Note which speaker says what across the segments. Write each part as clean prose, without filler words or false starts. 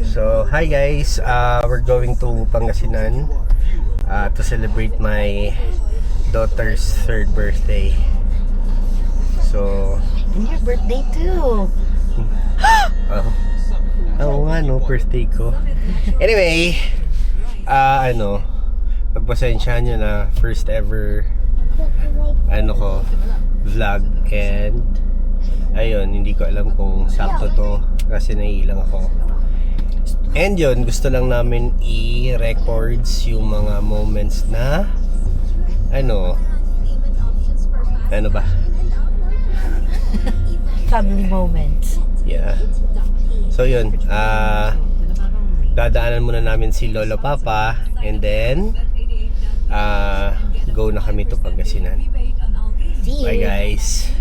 Speaker 1: So, hi guys. We're going to Pangasinan to celebrate my daughter's 3rd birthday. So,
Speaker 2: Your birthday too.
Speaker 1: oo nga no, birthday ko. Anyway, pagpasensyahan nyo na first ever vlog, and ayun, hindi ko alam kung sakto to kasi naiilang ako. And yun, gusto lang namin i-records yung mga moments na ano ba?
Speaker 2: Family moments.
Speaker 1: Yeah. So yun, dadaanan muna namin si Lolo Papa, and then go na kami to Pangasinan.
Speaker 2: See you.
Speaker 1: Bye guys.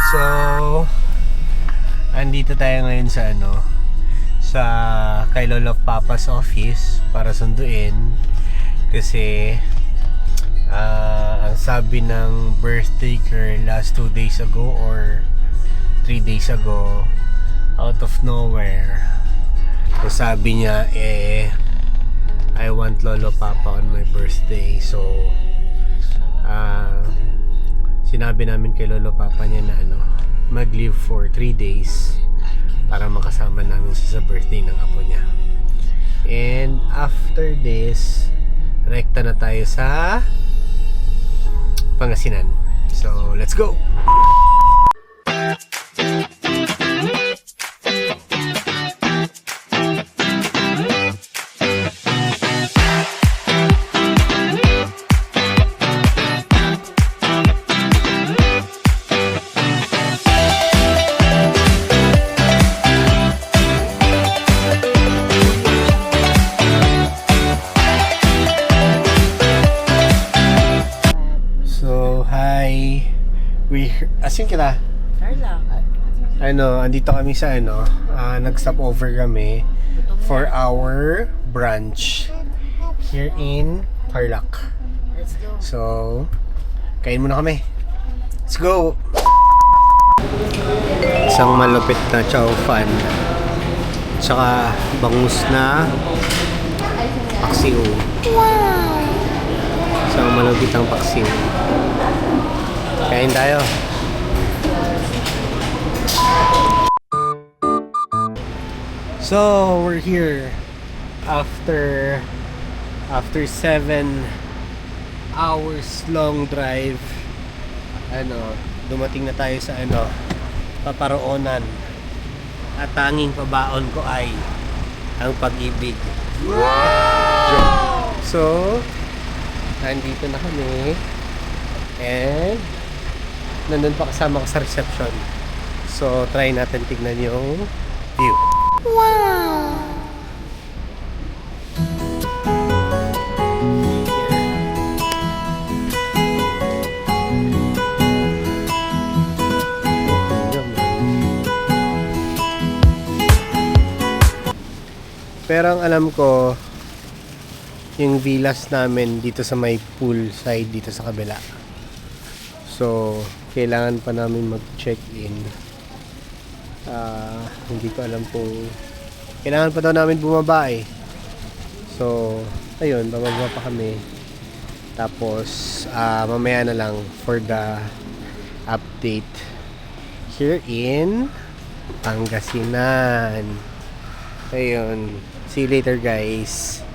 Speaker 1: So, andito tayo ngayon sa kay Lolo Papa's office para sunduin kasi ang sabi ng birthday girl last 2 days ago or 3 days ago, out of nowhere, so sabi niya I want Lolo Papa on my birthday. So sinabi namin kay Lolo Papa niya na mag-leave for 3 days para makasama namin siya sa birthday ng apo niya. And after this, rekta na tayo sa Pangasinan. So, let's go! Asin kita?
Speaker 2: Carla.
Speaker 1: Andito kami sa nag-stop over kami for our brunch here in Tarlac.
Speaker 2: Let's go.
Speaker 1: So, kain muna kami. Let's go! Isang malupit na chow fan, tsaka bangus na paksiw.
Speaker 2: Wow!
Speaker 1: Isang malupit ang paksiw. Kain tayo. So, we're here after 7 hours long drive. Dumating na tayo sa paparoonan. At tanging pabaon ko ay ang pag-ibig. Wow! So, nandito na kami. And nandun pa kasama ko sa reception. So, try natin tignan yung view.
Speaker 2: Wow!
Speaker 1: Pero ang alam ko, yung villas namin dito sa may pool side dito sa kabila. So, kailangan pa namin mag-check-in. Hindi ko alam kung kailangan pa daw namin bumaba eh. So, ayun, bababa pa kami. Tapos, mamaya na lang for the update here in Pangasinan. Ayun. See you later guys.